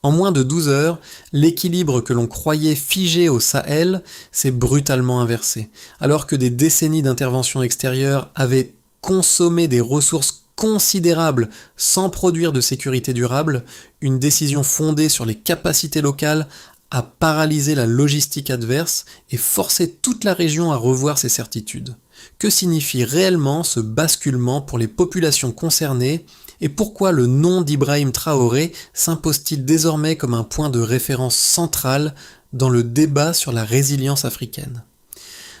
En moins de 12 heures, l'équilibre que l'on croyait figé au Sahel s'est brutalement inversé. Alors que des décennies d'intervention extérieure avaient consommé des ressources considérables sans produire de sécurité durable, une décision fondée sur les capacités locales a paralysé la logistique adverse et forcé toute la région à revoir ses certitudes. Que signifie réellement ce basculement pour les populations concernées et pourquoi le nom d'Ibrahim Traoré s'impose-t-il désormais comme un point de référence central dans le débat sur la résilience africaine?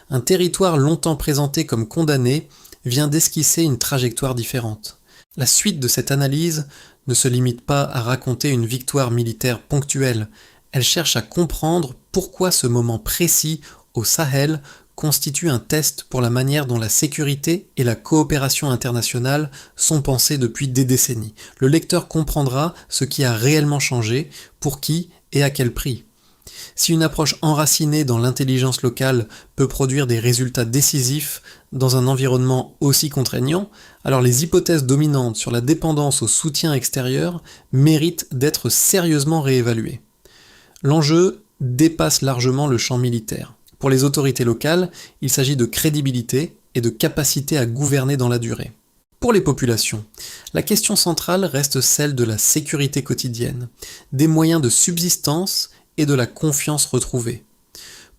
Un territoire longtemps présenté comme condamné vient d'esquisser une trajectoire différente. La suite de cette analyse ne se limite pas à raconter une victoire militaire ponctuelle, elle cherche à comprendre pourquoi ce moment précis au Sahel constitue un test pour la manière dont la sécurité et la coopération internationale sont pensées depuis des décennies. Le lecteur comprendra ce qui a réellement changé, pour qui et à quel prix. Si une approche enracinée dans l'intelligence locale peut produire des résultats décisifs dans un environnement aussi contraignant, alors les hypothèses dominantes sur la dépendance au soutien extérieur méritent d'être sérieusement réévaluées. L'enjeu dépasse largement le champ militaire. Pour les autorités locales, il s'agit de crédibilité et de capacité à gouverner dans la durée. Pour les populations, la question centrale reste celle de la sécurité quotidienne, des moyens de subsistance et de la confiance retrouvée.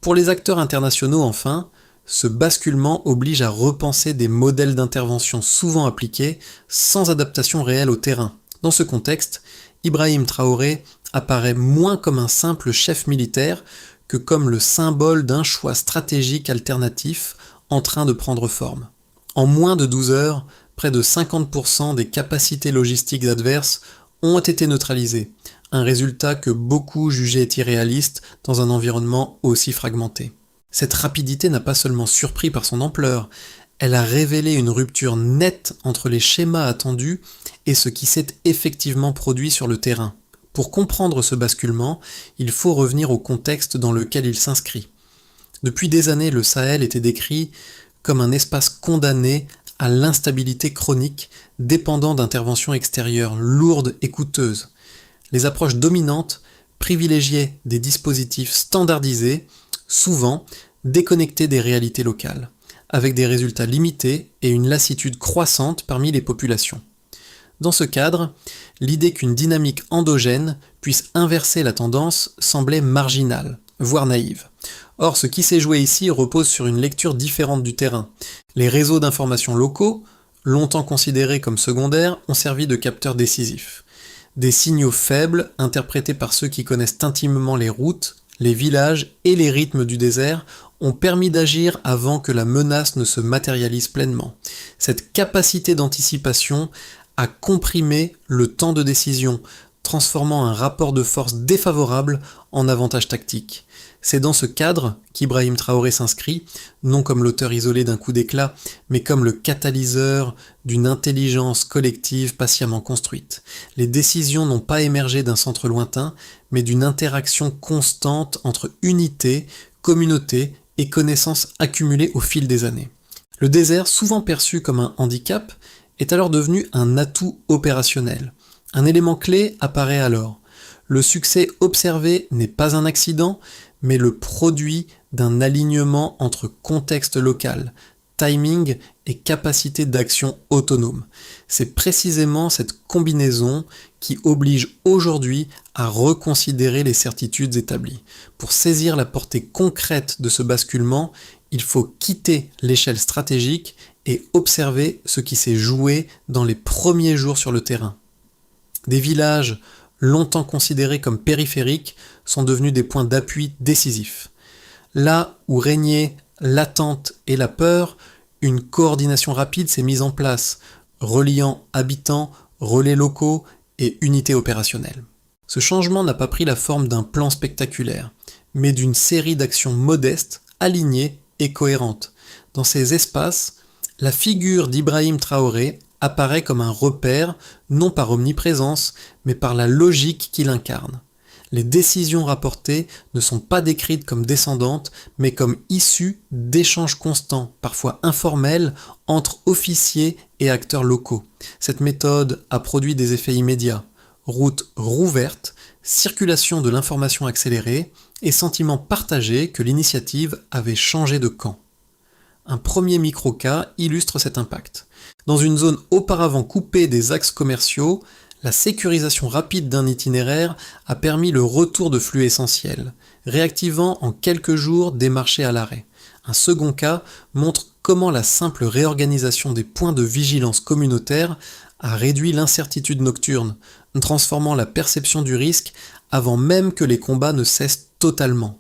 Pour les acteurs internationaux, enfin, ce basculement oblige à repenser des modèles d'intervention souvent appliqués sans adaptation réelle au terrain. Dans ce contexte, Ibrahim Traoré apparaît moins comme un simple chef militaire que comme le symbole d'un choix stratégique alternatif en train de prendre forme. En moins de 12 heures, près de 50% des capacités logistiques adverses ont été neutralisées, un résultat que beaucoup jugeaient irréaliste dans un environnement aussi fragmenté. Cette rapidité n'a pas seulement surpris par son ampleur, elle a révélé une rupture nette entre les schémas attendus et ce qui s'est effectivement produit sur le terrain. Pour comprendre ce basculement, il faut revenir au contexte dans lequel il s'inscrit. Depuis des années, le Sahel était décrit comme un espace condamné à l'instabilité chronique, dépendant d'interventions extérieures lourdes et coûteuses. Les approches dominantes privilégiaient des dispositifs standardisés, souvent déconnectés des réalités locales, avec des résultats limités et une lassitude croissante parmi les populations. Dans ce cadre, l'idée qu'une dynamique endogène puisse inverser la tendance semblait marginale, voire naïve. Or, ce qui s'est joué ici repose sur une lecture différente du terrain. Les réseaux d'information locaux, longtemps considérés comme secondaires, ont servi de capteurs décisifs. Des signaux faibles, interprétés par ceux qui connaissent intimement les routes, les villages et les rythmes du désert, ont permis d'agir avant que la menace ne se matérialise pleinement. Cette capacité d'anticipation a comprimé le temps de décision, transformant un rapport de force défavorable en avantage tactique. C'est dans ce cadre qu'Ibrahim Traoré s'inscrit, non comme l'auteur isolé d'un coup d'éclat, mais comme le catalyseur d'une intelligence collective patiemment construite. Les décisions n'ont pas émergé d'un centre lointain, mais d'une interaction constante entre unité, communauté et connaissances accumulées au fil des années. Le désert, souvent perçu comme un handicap, est alors devenu un atout opérationnel. Un élément clé apparaît alors. Le succès observé n'est pas un accident, mais le produit d'un alignement entre contexte local, timing et capacité d'action autonome. C'est précisément cette combinaison qui oblige aujourd'hui à reconsidérer les certitudes établies. Pour saisir la portée concrète de ce basculement, il faut quitter l'échelle stratégique et observer ce qui s'est joué dans les premiers jours sur le terrain. Des villages longtemps considérés comme périphériques sont devenus des points d'appui décisifs. Là où régnaient l'attente et la peur, une coordination rapide s'est mise en place, reliant habitants, relais locaux et unités opérationnelles. Ce changement n'a pas pris la forme d'un plan spectaculaire, mais d'une série d'actions modestes, alignées et cohérentes. Dans ces espaces, la figure d'Ibrahim Traoré apparaît comme un repère, non par omniprésence, mais par la logique qu'il incarne. Les décisions rapportées ne sont pas décrites comme descendantes, mais comme issues d'échanges constants, parfois informels, entre officiers et acteurs locaux. Cette méthode a produit des effets immédiats. Routes rouvertes, circulation de l'information accélérée et sentiment partagé que l'initiative avait changé de camp. Un premier micro-cas illustre cet impact. Dans une zone auparavant coupée des axes commerciaux, la sécurisation rapide d'un itinéraire a permis le retour de flux essentiels, réactivant en quelques jours des marchés à l'arrêt. Un second cas montre comment la simple réorganisation des points de vigilance communautaire a réduit l'incertitude nocturne, transformant la perception du risque avant même que les combats ne cessent totalement.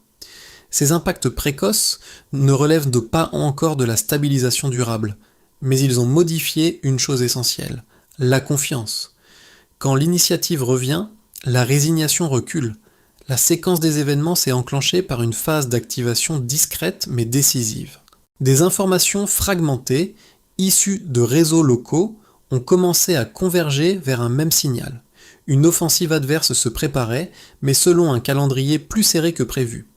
Ces impacts précoces ne relèvent pas encore de la stabilisation durable, mais ils ont modifié une chose essentielle, la confiance. Quand l'initiative revient, la résignation recule. La séquence des événements s'est enclenchée par une phase d'activation discrète mais décisive. Des informations fragmentées, issues de réseaux locaux, ont commencé à converger vers un même signal. Une offensive adverse se préparait, mais selon un calendrier plus serré que prévu.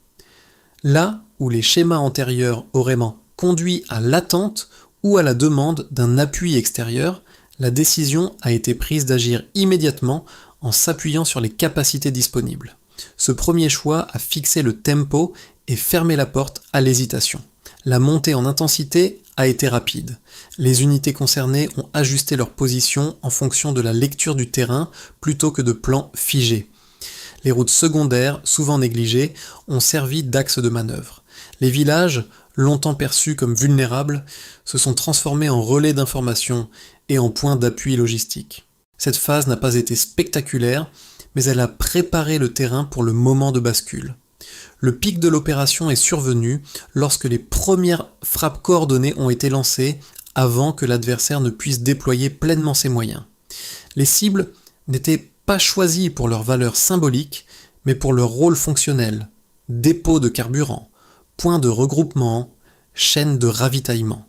Là où les schémas antérieurs auraient conduit à l'attente ou à la demande d'un appui extérieur, la décision a été prise d'agir immédiatement en s'appuyant sur les capacités disponibles. Ce premier choix a fixé le tempo et fermé la porte à l'hésitation. La montée en intensité a été rapide. Les unités concernées ont ajusté leur position en fonction de la lecture du terrain plutôt que de plans figés. Les routes secondaires, souvent négligées, ont servi d'axe de manœuvre. Les villages, longtemps perçus comme vulnérables, se sont transformés en relais d'information et en points d'appui logistique. Cette phase n'a pas été spectaculaire, mais elle a préparé le terrain pour le moment de bascule. Le pic de l'opération est survenu lorsque les premières frappes coordonnées ont été lancées avant que l'adversaire ne puisse déployer pleinement ses moyens. Les cibles n'étaient pas choisies pour leur valeur symbolique, mais pour leur rôle fonctionnel. Dépôt de carburant, point de regroupement, chaîne de ravitaillement.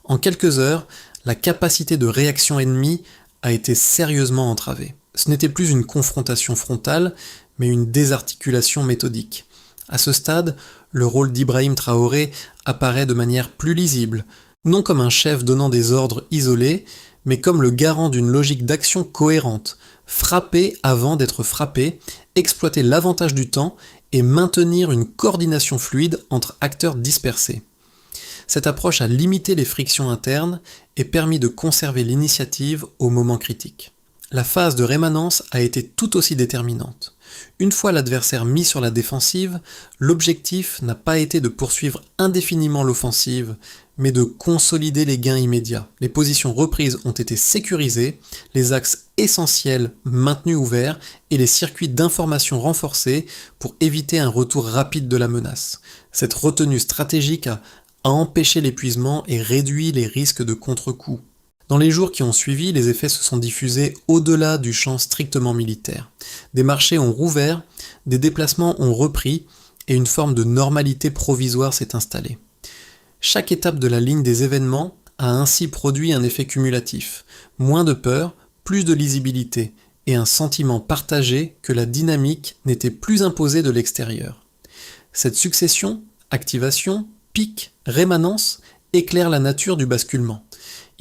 En quelques heures, la capacité de réaction ennemie a été sérieusement entravée. Ce n'était plus une confrontation frontale, mais une désarticulation méthodique. À ce stade, le rôle d'Ibrahim Traoré apparaît de manière plus lisible, non comme un chef donnant des ordres isolés, mais comme le garant d'une logique d'action cohérente, frapper avant d'être frappé, exploiter l'avantage du temps et maintenir une coordination fluide entre acteurs dispersés. Cette approche a limité les frictions internes et permis de conserver l'initiative au moment critique. La phase de rémanence a été tout aussi déterminante. Une fois l'adversaire mis sur la défensive, l'objectif n'a pas été de poursuivre indéfiniment l'offensive, mais de consolider les gains immédiats. Les positions reprises ont été sécurisées, les axes essentiels maintenus ouverts et les circuits d'information renforcés pour éviter un retour rapide de la menace. Cette retenue stratégique a empêché l'épuisement et réduit les risques de contre-coup. Dans les jours qui ont suivi, les effets se sont diffusés au-delà du champ strictement militaire. Des marchés ont rouvert, des déplacements ont repris et une forme de normalité provisoire s'est installée. Chaque étape de la ligne des événements a ainsi produit un effet cumulatif. Moins de peur, plus de lisibilité et un sentiment partagé que la dynamique n'était plus imposée de l'extérieur. Cette succession, activation, pic, rémanence, éclaire la nature du basculement.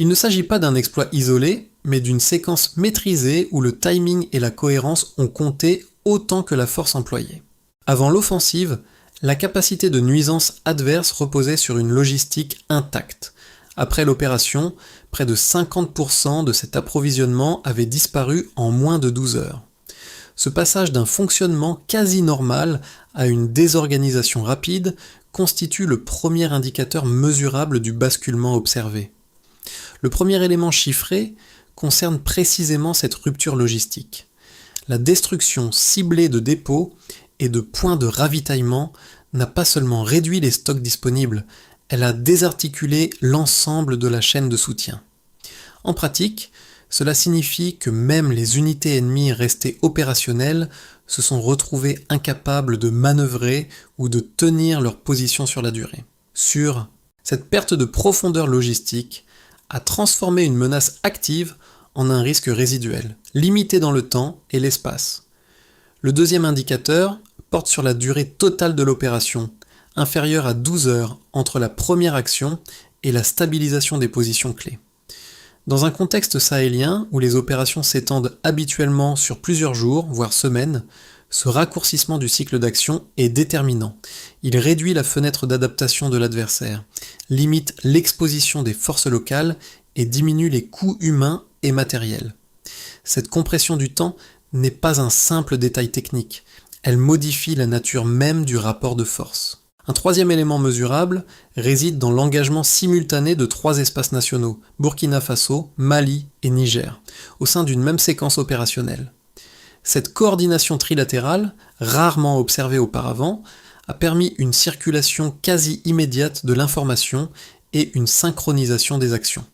Il ne s'agit pas d'un exploit isolé, mais d'une séquence maîtrisée où le timing et la cohérence ont compté autant que la force employée. Avant l'offensive, la capacité de nuisance adverse reposait sur une logistique intacte. Après l'opération, près de 50% de cet approvisionnement avait disparu en moins de 12 heures. Ce passage d'un fonctionnement quasi normal à une désorganisation rapide constitue le premier indicateur mesurable du basculement observé. Le premier élément chiffré concerne précisément cette rupture logistique. La destruction ciblée de dépôts et de points de ravitaillement n'a pas seulement réduit les stocks disponibles, elle a désarticulé l'ensemble de la chaîne de soutien. En pratique, cela signifie que même les unités ennemies restées opérationnelles se sont retrouvées incapables de manœuvrer ou de tenir leur position sur la durée. Cette perte de profondeur logistique a transformé une menace active en un risque résiduel, limité dans le temps et l'espace. Le deuxième indicateur porte sur la durée totale de l'opération, inférieure à 12 heures entre la première action et la stabilisation des positions clés. Dans un contexte sahélien où les opérations s'étendent habituellement sur plusieurs jours, voire semaines, Ce raccourcissement du cycle d'action est déterminant. Il réduit la fenêtre d'adaptation de l'adversaire, limite l'exposition des forces locales et diminue les coûts humains et matériels. Cette compression du temps n'est pas un simple détail technique, elle modifie la nature même du rapport de force. Un troisième élément mesurable réside dans l'engagement simultané de 3 espaces nationaux, Burkina Faso, Mali et Niger, au sein d'une même séquence opérationnelle. Cette coordination trilatérale, rarement observée auparavant, a permis une circulation quasi immédiate de l'information et une synchronisation des actions.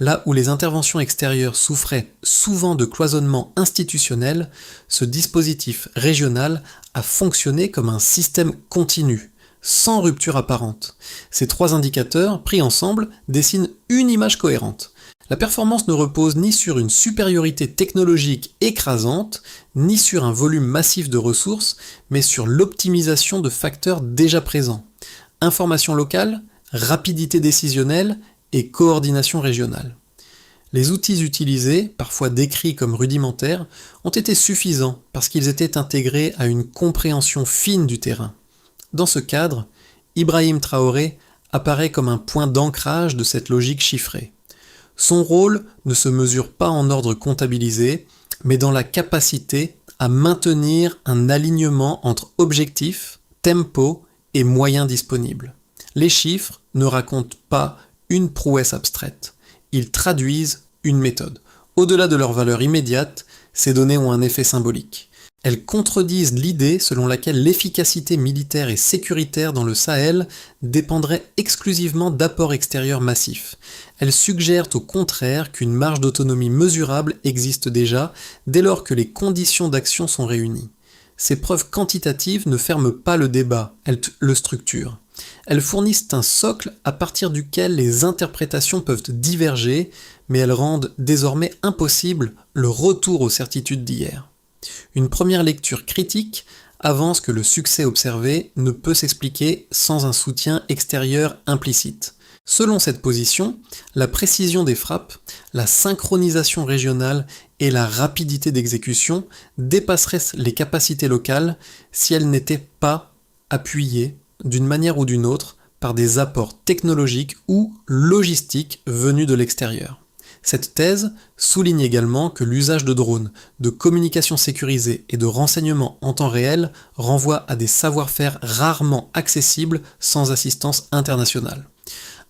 Là où les interventions extérieures souffraient souvent de cloisonnement institutionnel, ce dispositif régional a fonctionné comme un système continu, sans rupture apparente. Ces 3 indicateurs, pris ensemble, dessinent une image cohérente. La performance ne repose ni sur une supériorité technologique écrasante, ni sur un volume massif de ressources, mais sur l'optimisation de facteurs déjà présents. Information locale, rapidité décisionnelle et coordination régionale. Les outils utilisés, parfois décrits comme rudimentaires, ont été suffisants parce qu'ils étaient intégrés à une compréhension fine du terrain. Dans ce cadre, Ibrahim Traoré apparaît comme un point d'ancrage de cette logique chiffrée. Son rôle ne se mesure pas en ordre comptabilisé, mais dans la capacité à maintenir un alignement entre objectifs, tempo et moyens disponibles. Les chiffres ne racontent pas une prouesse abstraite. Ils traduisent une méthode. Au-delà de leur valeur immédiate, ces données ont un effet symbolique. Elles contredisent l'idée selon laquelle l'efficacité militaire et sécuritaire dans le Sahel dépendrait exclusivement d'apports extérieurs massifs. Elles suggèrent au contraire qu'une marge d'autonomie mesurable existe déjà dès lors que les conditions d'action sont réunies. Ces preuves quantitatives ne ferment pas le débat, elles le structurent. Elles fournissent un socle à partir duquel les interprétations peuvent diverger, mais elles rendent désormais impossible le retour aux certitudes d'hier. Une première lecture critique avance que le succès observé ne peut s'expliquer sans un soutien extérieur implicite. Selon cette position, la précision des frappes, la synchronisation régionale et la rapidité d'exécution dépasseraient les capacités locales si elles n'étaient pas appuyées d'une manière ou d'une autre par des apports technologiques ou logistiques venus de l'extérieur. Cette thèse souligne également que l'usage de drones, de communication sécurisée et de renseignements en temps réel renvoie à des savoir-faire rarement accessibles sans assistance internationale.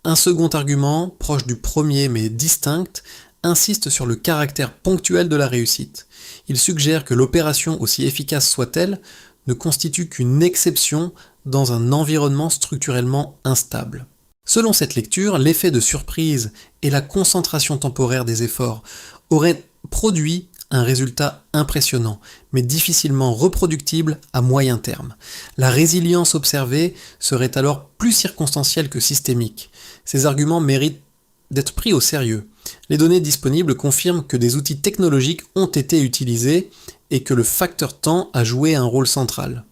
Un second argument, proche du premier mais distinct, insiste sur le caractère ponctuel de la réussite. Il suggère que l'opération, aussi efficace soit-elle, ne constitue qu'une exception dans un environnement structurellement instable. Selon cette lecture, l'effet de surprise et la concentration temporaire des efforts auraient produit un résultat impressionnant, mais difficilement reproductible à moyen terme. La résilience observée serait alors plus circonstancielle que systémique. Ces arguments méritent d'être pris au sérieux. Les données disponibles confirment que des outils technologiques ont été utilisés et que le facteur temps a joué un rôle central.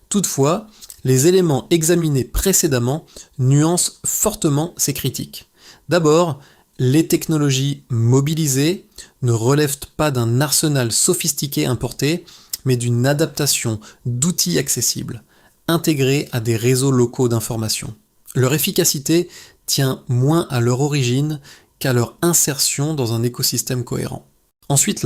Toutefois, les éléments examinés précédemment nuancent fortement ces critiques. D'abord, les technologies mobilisées ne relèvent pas d'un arsenal sophistiqué importé, mais d'une adaptation d'outils accessibles, intégrés à des réseaux locaux d'information. Leur efficacité tient moins à leur origine qu'à leur insertion dans un écosystème cohérent. Ensuite,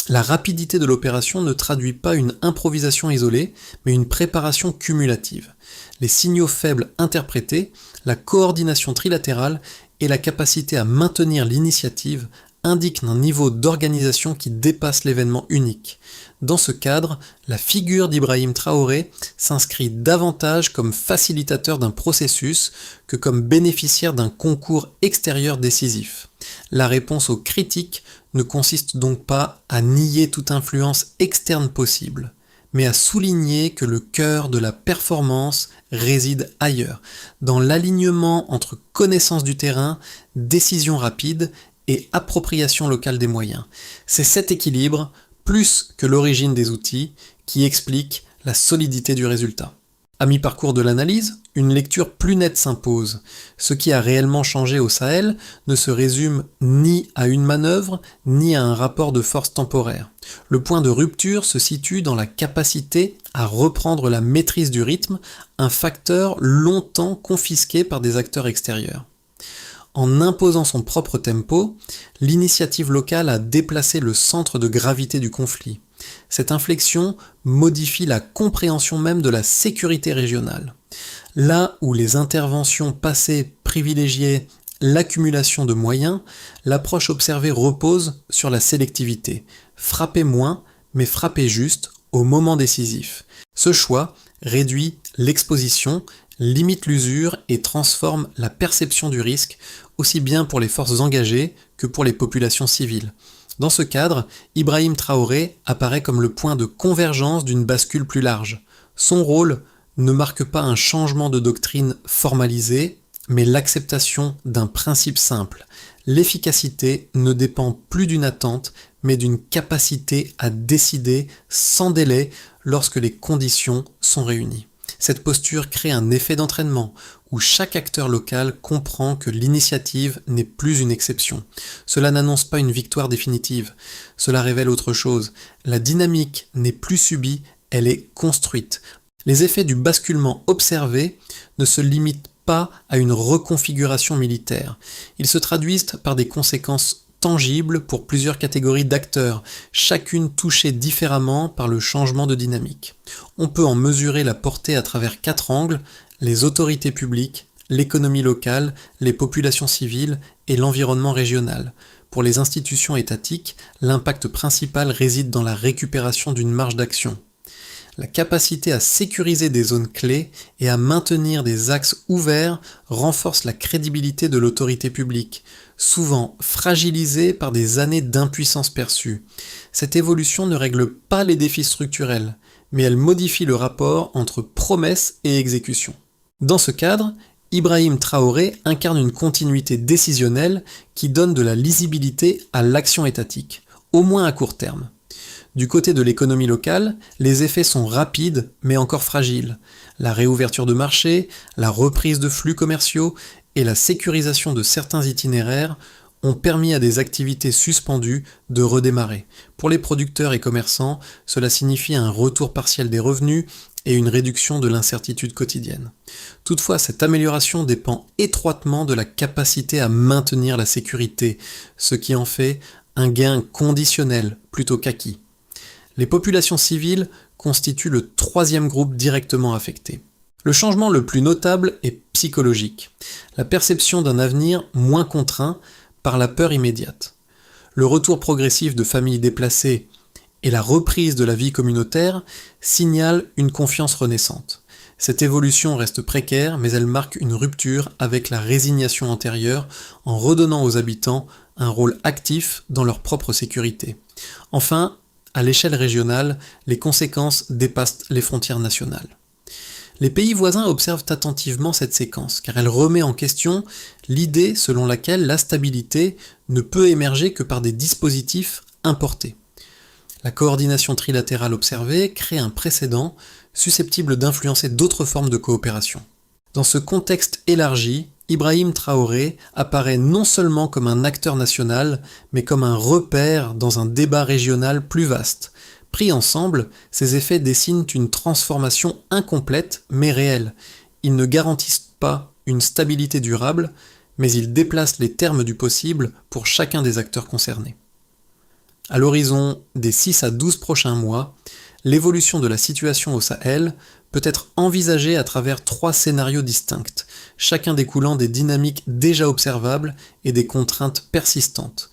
la rapidité de l'opération ne traduit pas une improvisation isolée, mais une préparation cumulative. Les signaux faibles interprétés, la coordination trilatérale et la capacité à maintenir l'initiative indiquent un niveau d'organisation qui dépasse l'événement unique. Dans ce cadre, la figure d'Ibrahim Traoré s'inscrit davantage comme facilitateur d'un processus que comme bénéficiaire d'un concours extérieur décisif. La réponse aux critiques ne consiste donc pas à nier toute influence externe possible, mais à souligner que le cœur de la performance réside ailleurs, dans l'alignement entre connaissance du terrain, décision rapide et appropriation locale des moyens. C'est cet équilibre, plus que l'origine des outils, qui explique la solidité du résultat. À mi-parcours de l'analyse, une lecture plus nette s'impose. Ce qui a réellement changé au Sahel ne se résume ni à une manœuvre, ni à un rapport de force temporaire. Le point de rupture se situe dans la capacité à reprendre la maîtrise du rythme, un facteur longtemps confisqué par des acteurs extérieurs. En imposant son propre tempo, l'initiative locale a déplacé le centre de gravité du conflit. Cette inflexion modifie la compréhension même de la sécurité régionale. Là où les interventions passées privilégiaient l'accumulation de moyens, l'approche observée repose sur la sélectivité. Frapper moins, mais frapper juste au moment décisif. Ce choix réduit l'exposition, limite l'usure et transforme la perception du risque, aussi bien pour les forces engagées que pour les populations civiles. Dans ce cadre, Ibrahim Traoré apparaît comme le point de convergence d'une bascule plus large. Son rôle ne marque pas un changement de doctrine formalisé, mais l'acceptation d'un principe simple. L'efficacité ne dépend plus d'une attente, mais d'une capacité à décider sans délai lorsque les conditions sont réunies. Cette posture crée un effet d'entraînement où chaque acteur local comprend que l'initiative n'est plus une exception. Cela n'annonce pas une victoire définitive, cela révèle autre chose. La dynamique n'est plus subie, elle est construite. Les effets du basculement observé ne se limitent pas à une reconfiguration militaire. Ils se traduisent par des conséquences tangibles pour plusieurs catégories d'acteurs, chacune touchée différemment par le changement de dynamique. On peut en mesurer la portée à travers 4 angles: les autorités publiques, l'économie locale, les populations civiles et l'environnement régional. Pour les institutions étatiques, l'impact principal réside dans la récupération d'une marge d'action. La capacité à sécuriser des zones clés et à maintenir des axes ouverts renforce la crédibilité de l'autorité publique, souvent fragilisée par des années d'impuissance perçue. Cette évolution ne règle pas les défis structurels, mais elle modifie le rapport entre promesses et exécution. Dans ce cadre, Ibrahim Traoré incarne une continuité décisionnelle qui donne de la lisibilité à l'action étatique, au moins à court terme. Du côté de l'économie locale, les effets sont rapides mais encore fragiles. La réouverture de marchés, la reprise de flux commerciaux et la sécurisation de certains itinéraires ont permis à des activités suspendues de redémarrer. Pour les producteurs et commerçants, cela signifie un retour partiel des revenus et une réduction de l'incertitude quotidienne. Toutefois, cette amélioration dépend étroitement de la capacité à maintenir la sécurité, ce qui en fait un gain conditionnel plutôt qu'acquis. Les populations civiles constituent le 3e groupe directement affecté. Le changement le plus notable est psychologique, la perception d'un avenir moins contraint par la peur immédiate. Le retour progressif de familles déplacées et la reprise de la vie communautaire signalent une confiance renaissante. Cette évolution reste précaire, mais elle marque une rupture avec la résignation antérieure en redonnant aux habitants un rôle actif dans leur propre sécurité. Enfin, à l'échelle régionale, les conséquences dépassent les frontières nationales. Les pays voisins observent attentivement cette séquence, car elle remet en question l'idée selon laquelle la stabilité ne peut émerger que par des dispositifs importés. La coordination trilatérale observée crée un précédent susceptible d'influencer d'autres formes de coopération. Dans ce contexte élargi, Ibrahim Traoré apparaît non seulement comme un acteur national, mais comme un repère dans un débat régional plus vaste. Pris ensemble, ces effets dessinent une transformation incomplète mais réelle. Ils ne garantissent pas une stabilité durable, mais ils déplacent les termes du possible pour chacun des acteurs concernés. À l'horizon des 6 à 12 prochains mois, l'évolution de la situation au Sahel peut être envisagée à travers 3 scénarios distincts, chacun découlant des dynamiques déjà observables et des contraintes persistantes.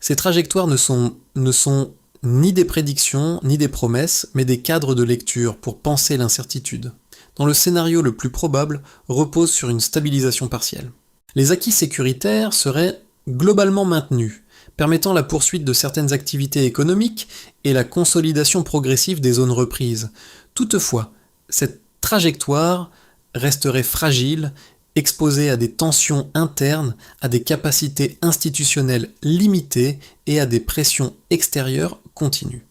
Ces trajectoires ne sont ni des prédictions ni des promesses, mais des cadres de lecture pour penser l'incertitude. Dans le scénario le plus probable, repose sur une stabilisation partielle. Les acquis sécuritaires seraient globalement maintenus, permettant la poursuite de certaines activités économiques et la consolidation progressive des zones reprises. Toutefois, cette trajectoire resterait fragile, exposée à des tensions internes, à des capacités institutionnelles limitées et à des pressions extérieures continues.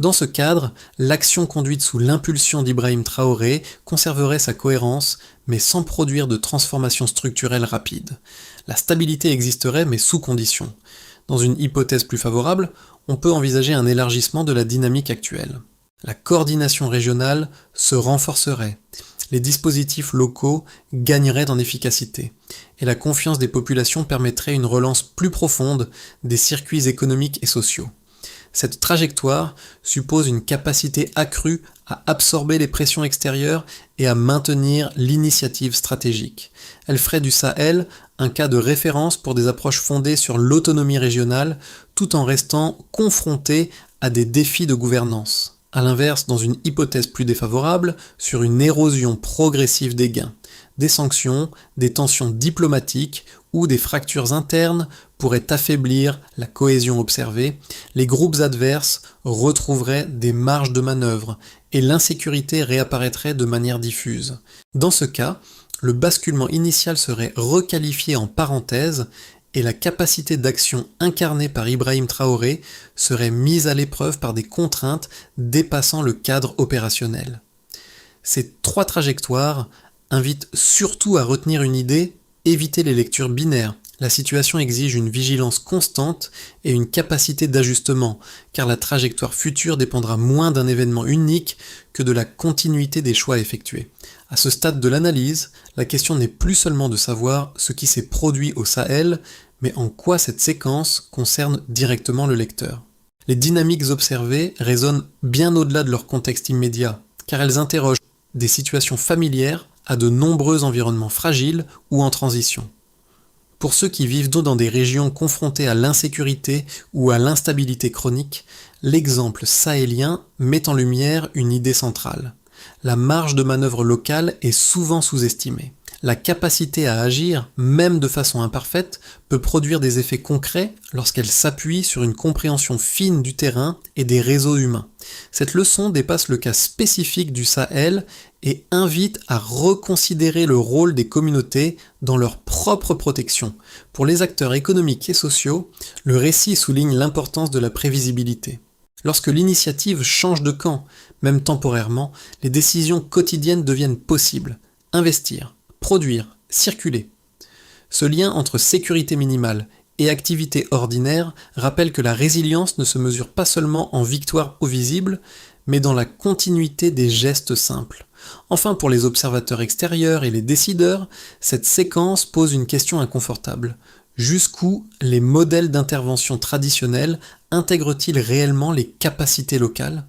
Dans ce cadre, l'action conduite sous l'impulsion d'Ibrahim Traoré conserverait sa cohérence, mais sans produire de transformation structurelle rapide. La stabilité existerait, mais sous conditions. Dans une hypothèse plus favorable, on peut envisager un élargissement de la dynamique actuelle. La coordination régionale se renforcerait, les dispositifs locaux gagneraient en efficacité, et la confiance des populations permettrait une relance plus profonde des circuits économiques et sociaux. Cette trajectoire suppose une capacité accrue à absorber les pressions extérieures et à maintenir l'initiative stratégique. Elle ferait du Sahel un cas de référence pour des approches fondées sur l'autonomie régionale tout en restant confrontée à des défis de gouvernance. A l'inverse, dans une hypothèse plus défavorable, sur une érosion progressive des gains, des sanctions, des tensions diplomatiques ou des fractures internes pourraient affaiblir la cohésion observée, les groupes adverses retrouveraient des marges de manœuvre et l'insécurité réapparaîtrait de manière diffuse. Dans ce cas, le basculement initial serait requalifié en parenthèse et la capacité d'action incarnée par Ibrahim Traoré serait mise à l'épreuve par des contraintes dépassant le cadre opérationnel. Ces trois trajectoires invitent surtout à retenir une idée, éviter les lectures binaires. La situation exige une vigilance constante et une capacité d'ajustement, car la trajectoire future dépendra moins d'un événement unique que de la continuité des choix effectués. À ce stade de l'analyse, la question n'est plus seulement de savoir ce qui s'est produit au Sahel, mais en quoi cette séquence concerne directement le lecteur. Les dynamiques observées résonnent bien au-delà de leur contexte immédiat, car elles interrogent des situations familières à de nombreux environnements fragiles ou en transition. Pour ceux qui vivent dans des régions confrontées à l'insécurité ou à l'instabilité chronique, l'exemple sahélien met en lumière une idée centrale. La marge de manœuvre locale est souvent sous-estimée. La capacité à agir, même de façon imparfaite, peut produire des effets concrets lorsqu'elle s'appuie sur une compréhension fine du terrain et des réseaux humains. Cette leçon dépasse le cas spécifique du Sahel et invite à reconsidérer le rôle des communautés dans leur propre protection. Pour les acteurs économiques et sociaux, le récit souligne l'importance de la prévisibilité. Lorsque l'initiative change de camp, même temporairement, les décisions quotidiennes deviennent possibles. Investir, produire, circuler. Ce lien entre sécurité minimale et activité ordinaire rappelle que la résilience ne se mesure pas seulement en victoire au visible, mais dans la continuité des gestes simples. Enfin, pour les observateurs extérieurs et les décideurs, cette séquence pose une question inconfortable. Jusqu'où les modèles d'intervention traditionnels intègrent-ils réellement les capacités locales ?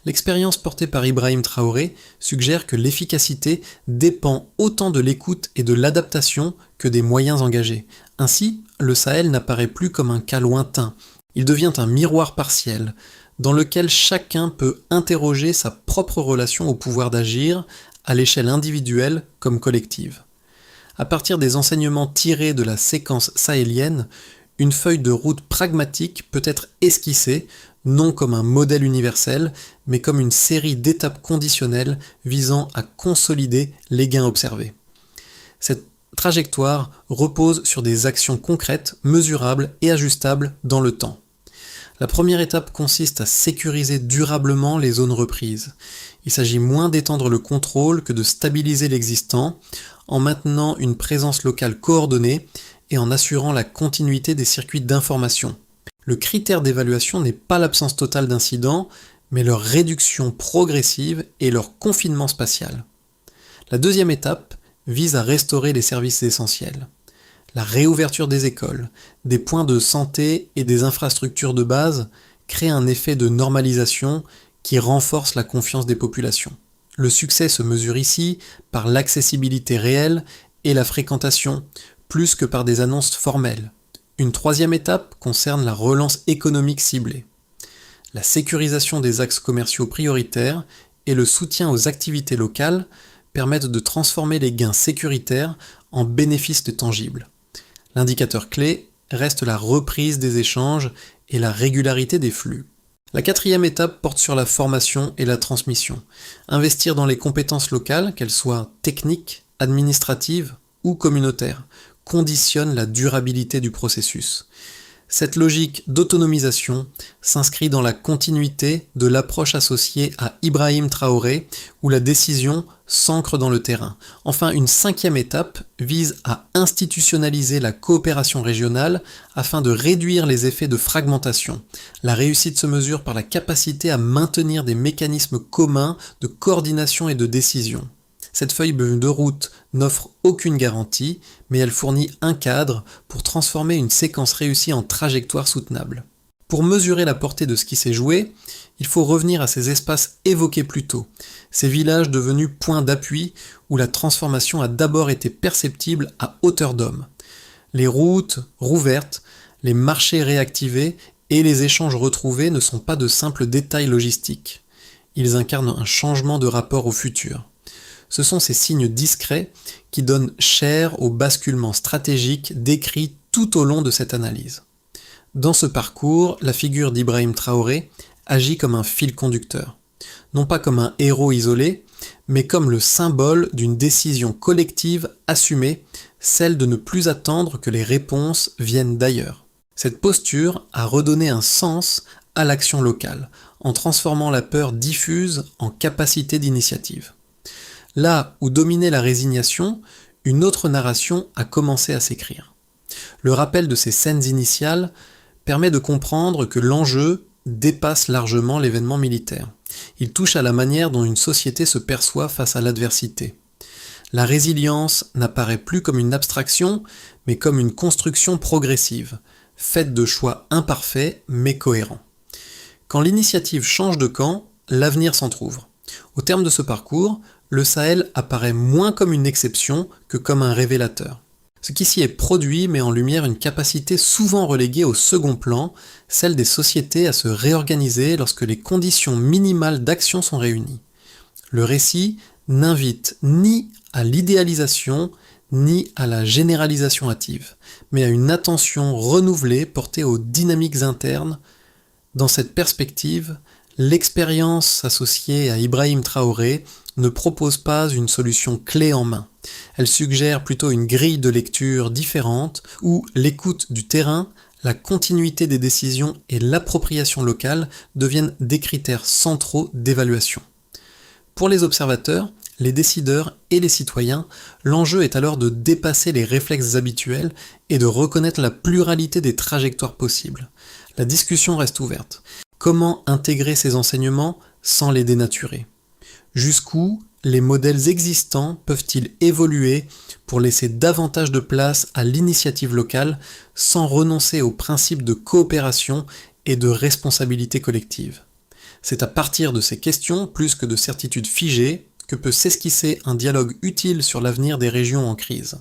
L'expérience portée par Ibrahim Traoré suggère que l'efficacité dépend autant de l'écoute et de l'adaptation que des moyens engagés. Ainsi, le Sahel n'apparaît plus comme un cas lointain, il devient un miroir partiel, dans lequel chacun peut interroger sa propre relation au pouvoir d'agir, à l'échelle individuelle comme collective. À partir des enseignements tirés de la séquence sahélienne, une feuille de route pragmatique peut être esquissée, non comme un modèle universel, mais comme une série d'étapes conditionnelles visant à consolider les gains observés. Cette trajectoire repose sur des actions concrètes, mesurables et ajustables dans le temps. La première étape consiste à sécuriser durablement les zones reprises. Il s'agit moins d'étendre le contrôle que de stabiliser l'existant, en maintenant une présence locale coordonnée et en assurant la continuité des circuits d'information. Le critère d'évaluation n'est pas l'absence totale d'incidents, mais leur réduction progressive et leur confinement spatial. La deuxième étape vise à restaurer les services essentiels. La réouverture des écoles, des points de santé et des infrastructures de base crée un effet de normalisation qui renforce la confiance des populations. Le succès se mesure ici par l'accessibilité réelle et la fréquentation, plus que par des annonces formelles. Une troisième étape concerne la relance économique ciblée. La sécurisation des axes commerciaux prioritaires et le soutien aux activités locales permettent de transformer les gains sécuritaires en bénéfices tangibles. L'indicateur clé reste la reprise des échanges et la régularité des flux. La quatrième étape porte sur la formation et la transmission. Investir dans les compétences locales, qu'elles soient techniques, administratives ou communautaires, conditionne la durabilité du processus. Cette logique d'autonomisation s'inscrit dans la continuité de l'approche associée à Ibrahim Traoré, où la décision s'ancre dans le terrain. Enfin, une 5e étape vise à institutionnaliser la coopération régionale afin de réduire les effets de fragmentation. La réussite se mesure par la capacité à maintenir des mécanismes communs de coordination et de décision. Cette feuille de route n'offre aucune garantie, mais elle fournit un cadre pour transformer une séquence réussie en trajectoire soutenable. Pour mesurer la portée de ce qui s'est joué, il faut revenir à ces espaces évoqués plus tôt, ces villages devenus points d'appui où la transformation a d'abord été perceptible à hauteur d'homme. Les routes rouvertes, les marchés réactivés et les échanges retrouvés ne sont pas de simples détails logistiques. Ils incarnent un changement de rapport au futur. Ce sont ces signes discrets qui donnent chair au basculement stratégique décrit tout au long de cette analyse. Dans ce parcours, la figure d'Ibrahim Traoré agit comme un fil conducteur. Non pas comme un héros isolé, mais comme le symbole d'une décision collective assumée, celle de ne plus attendre que les réponses viennent d'ailleurs. Cette posture a redonné un sens à l'action locale, en transformant la peur diffuse en capacité d'initiative. Là où dominait la résignation, une autre narration a commencé à s'écrire. Le rappel de ces scènes initiales permet de comprendre que l'enjeu dépasse largement l'événement militaire. Il touche à la manière dont une société se perçoit face à l'adversité. La résilience n'apparaît plus comme une abstraction, mais comme une construction progressive, faite de choix imparfaits mais cohérents. Quand l'initiative change de camp, l'avenir s'entr'ouvre. Au terme de ce parcours, le Sahel apparaît moins comme une exception que comme un révélateur. Ce qui s'y est produit met en lumière une capacité souvent reléguée au second plan, celle des sociétés à se réorganiser lorsque les conditions minimales d'action sont réunies. Le récit n'invite ni à l'idéalisation ni à la généralisation hâtive, mais à une attention renouvelée portée aux dynamiques internes. Dans cette perspective, l'expérience associée à Ibrahim Traoré ne propose pas une solution clé en main. Elle suggère plutôt une grille de lecture différente où l'écoute du terrain, la continuité des décisions et l'appropriation locale deviennent des critères centraux d'évaluation. Pour les observateurs, les décideurs et les citoyens, l'enjeu est alors de dépasser les réflexes habituels et de reconnaître la pluralité des trajectoires possibles. La discussion reste ouverte. Comment intégrer ces enseignements sans les dénaturer ? Jusqu'où les modèles existants peuvent-ils évoluer pour laisser davantage de place à l'initiative locale sans renoncer aux principes de coopération et de responsabilité collective ? C'est à partir de ces questions, plus que de certitudes figées, que peut s'esquisser un dialogue utile sur l'avenir des régions en crise.